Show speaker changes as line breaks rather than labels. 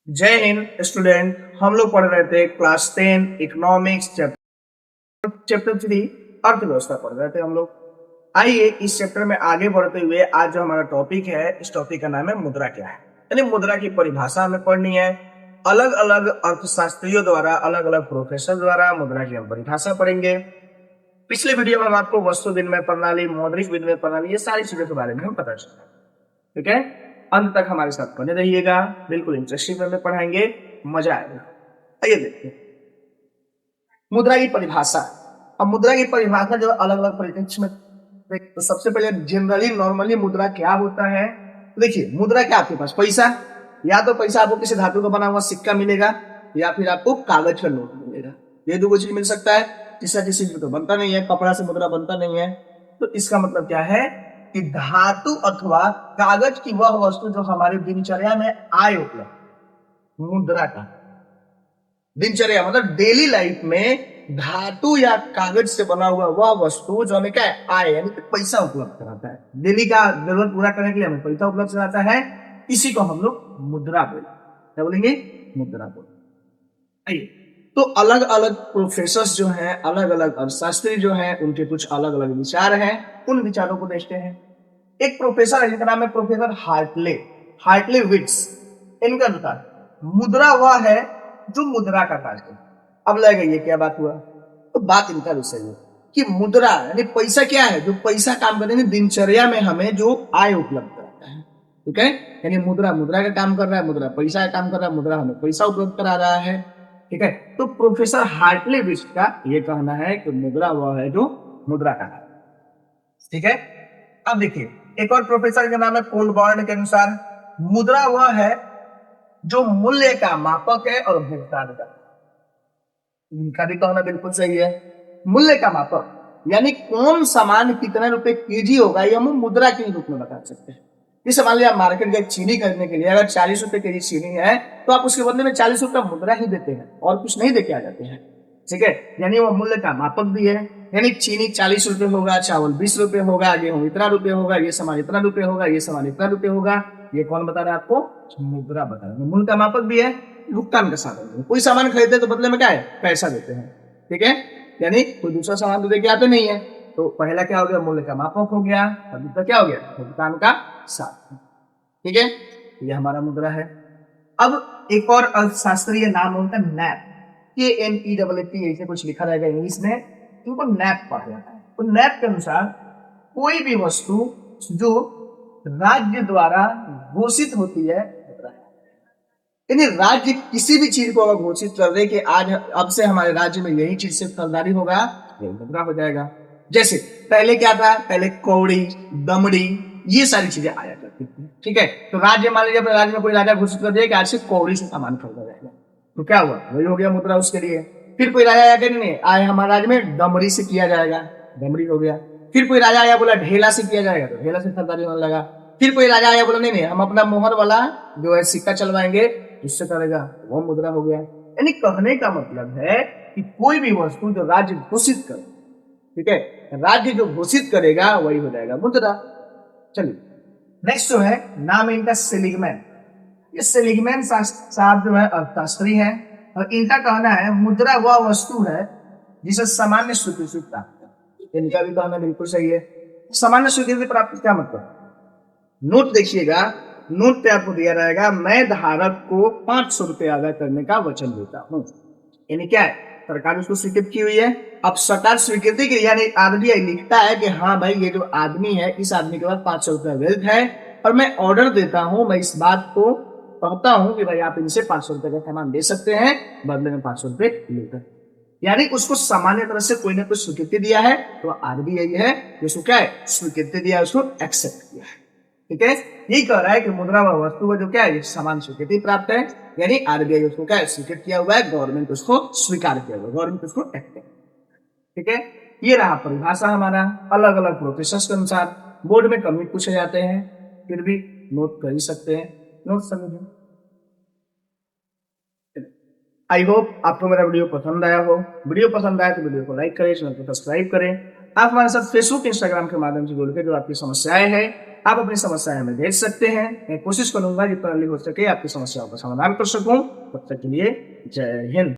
जय हिंद स्टूडेंट। हम लोग पढ़ रहे थे क्लास 10 इकोनॉमिक्स चैप्टर 3 अर्थव्यवस्था पढ़ रहे थे हम लोग। आइए इस चैप्टर में आगे बढ़ते हुए आज जो हमारा टॉपिक है, इस टॉपिक का नाम है मुद्रा क्या है। यानी मुद्रा की परिभाषा हमें पढ़नी है। अलग अलग अर्थशास्त्रियों द्वारा, अलग अलग प्रोफेसर द्वारा मुद्रा की हम परिभाषा पढ़ेंगे। पिछले वीडियो में हम आपको वस्तु विनिमय प्रणाली, मौद्रिक विनिमय प्रणाली, ये सारी चीजों के बारे में हम पता चला। ठीक है, अंत तक हमारे साथ बने रहिएगा। बिल्कुल इंटरेस्टिंग वे में पढ़ाएंगे, मजा आएगा। आइए देखते हैं मुद्रा की परिभाषा। अब मुद्रा की परिभाषा जो अलग अलग परिप्रेक्ष्य में, तो सबसे पहले जनरली नॉर्मली मुद्रा क्या होता है। तो देखिए, मुद्रा क्या आपके पास पैसा, या तो पैसा आपको किसी धातु का बना हुआ सिक्का मिलेगा, या फिर आपको कागज का नोट मिलेगा। ये दो चीज मिल सकता है। तीसरा किसी तो बनता नहीं है, कपड़ा से मुद्रा बनता नहीं है। तो इसका मतलब क्या है कि धातु अथवा कागज की वह वस्तु जो हमारी दिनचर्या में आए उपलब्ध, मुद्रा का दिनचर्या मतलब डेली लाइफ में धातु या कागज से बना हुआ वह वस्तु जो हमें क्या है, आए, यानी पैसा उपलब्ध कराता है। डेली का जरूरत पूरा करने के लिए हमें पैसा उपलब्ध कराता है। इसी को हम लोग मुद्रा बोलेंगे। क्या बोलेंगे? मुद्रा बोलेंगे। आइए, तो अलग अलग प्रोफेसर जो हैं, अलग अलग अर्थशास्त्री जो हैं, उनके कुछ अलग अलग विचार हैं। उन विचारों को देखते हैं। एक प्रोफेसर है जिनका नाम है प्रोफेसर हार्टले विट्स। इनका अनुसार मुद्रा वह है जो मुद्रा का कार्य करे। अब लगेगा ये क्या बात हुआ, तो बात इनका भी सही है कि मुद्रा यानी पैसा क्या है, जो पैसा काम करने में दिनचर्या में हमें जो आय उपलब्ध कराता है। ठीक है, यानी मुद्रा मुद्रा का काम कर रहा है, मुद्रा पैसा का काम कर रहा है, मुद्रा हमें पैसा उपलब्ध करा रहा है। ठीक है, तो प्रोफेसर हार्टले विट्स का ये कहना है कि मुद्रा वह है जो मुद्रा का है। ठीक है, अब देखिए एक और प्रोफेसर का नाम है कोलबर्न के अनुसार मुद्रा वह है जो मूल्य का मापक है और भुगतान का। इनका भी कहना बिल्कुल सही है। मूल्य का मापक यानी कौन सामान कितने रुपए केजी होगा, ये हम मुद्रा के रूप में बता सकते हैं। जैसे मान लिया मार्केट गए चीनी खरीदने के लिए, अगर 40 रुपए केजी चीनी है तो आप उसके बदले में 40 रुपया मुद्रा ही देते हैं और कुछ नहीं देके आ जाते हैं। ठीक है, यानी वो मूल्य का मापक भी है। यानी चीनी 40 रुपए होगा, चावल 20 रुपए होगा, गेहूं इतना रुपए होगा, ये सामान इतना रुपए होगा, ये सामान इतना रुपए होगा। ये कौन बता रहा है आपको? मुद्रा बता रहा है। मूल्य का मापक भी है, भुगतान का साधन है। कोई सामान खरीदते तो बदले में क्या है, पैसा देते हैं। ठीक है, यानी कोई दूसरा सामान तो देके आते नहीं है। तो पहला क्या हो गया, मूल्य का मापक हो गया, और दूसरा क्या हो गया, भुगतान का साधन। ठीक है, ये हमारा मुद्रा है। अब एक और अर्थशास्त्रीय नाम उनका नैप, KNEPP ऐसे कुछ लिखा रहेगा इंग्लिश में, इनको नैप पढ़ा जाता है। तो नैप के अनुसार कोई भी वस्तु जो राज्य द्वारा घोषित होती है, यानी राज्य किसी भी चीज को अगर घोषित कर दे कि आज अब से हमारे राज्य में यही चीज से खरीदारी होगा, यही मुद्रा हो जाएगा। जैसे पहले क्या था, पहले कौड़ी, दमड़ी, ये सारी चीजें आया करती थी। ठीक है, तो राज्य मान लीजिए राज्य में कोई राजा घोषित कर दिया कि आज से कौड़ी से सामान खरीदा जाएगा, तो क्या हुआ, वही हो गया मुद्रा उसके लिए। फिर कोई राजा आया कि नहीं, आए हमारे राज्य में दमड़ी से किया जाएगा, दमड़ी हो गया। फिर कोई राजा आया बोला ढेला से किया जाएगा, तो ढेला से खरीदारी होने लगा। फिर कोई राजा आया बोला नहीं नहीं, हम अपना मोहर वाला जो है सिक्का चलवाएंगे, इससे करेगा, वो मुद्रा हो गया। यानी कहने का मतलब है कि कोई भी वस्तु जो राज्य घोषित करे, ठीक है, राज्य जो घोषित करेगा वही हो जाएगा मुद्रा। चलिए नेक्स्ट जो है नाम है इनका सेलिगमैन। ये सेलिगमैन साहब जो है अर्थशास्त्री है, और इनका कहना है मुद्रा वह वस्तु है जिसे सामान्य स्वीकृति प्राप्त है। इनका भी कहना बिल्कुल सही है। सामान्य स्वीकृति प्राप्त क्या मतलब, नोट देखिएगा, नोट पे आपको दिया रहेगा मैं धारक को 500 रुपए अदा करने का वचन देता हूँ। यानी क्या है, सरकार उसको स्वीकृत की हुई है। अब सरकार स्वीकृति की, यानी आरबीआई लिखता है कि हाँ भाई ये जो आदमी है, इस आदमी के पास 500 रुपया वेल्थ है, और मैं ऑर्डर देता हूं, मैं इस बात को कहता हूं कि भाई आप इनसे 500 रुपए का सामान दे सकते हैं, बदले में 500 रुपए लेकर। यानी उसको सामान्य तरह से कोई ना कोई स्वीकृति दिया है, तो आरबीआई है जिसको क्या है, स्वीकृति दिया, उसको एक्सेप्ट किया है। ठीक है, यही कह रहा है कि मुद्रा वह वस्तु है जो क्या है, समान स्वीकृति प्राप्त है। यानी आरबीआई उसको क्या है, स्वीकृत किया हुआ है, गवर्नमेंट उसको स्वीकार किया हुआ है, गवर्नमेंट उसको एक्ट है। ठीक है, ये रहा परिभाषा हमारा। अलग अलग प्रोफेसर के अनुसार बोर्ड में कम पूछे जाते हैं, फिर भी नोट कर ही सकते हैं, नोट समझिए। आई होप आपको मेरा वीडियो पसंद आया हो। वीडियो पसंद आया तो वीडियो को लाइक करें, चैनल को सब्सक्राइब करें। आप हमारे साथ फेसबुक, इंस्टाग्राम के माध्यम से जुड़ के जो आपकी समस्याएं हैं आप अपनी समस्याएं हमें भेज सकते हैं। मैं कोशिश करूंगा जितना जल्दी हो सके आपकी समस्याओं का समाधान कर सकूं। तब तक के लिए जय हिंद।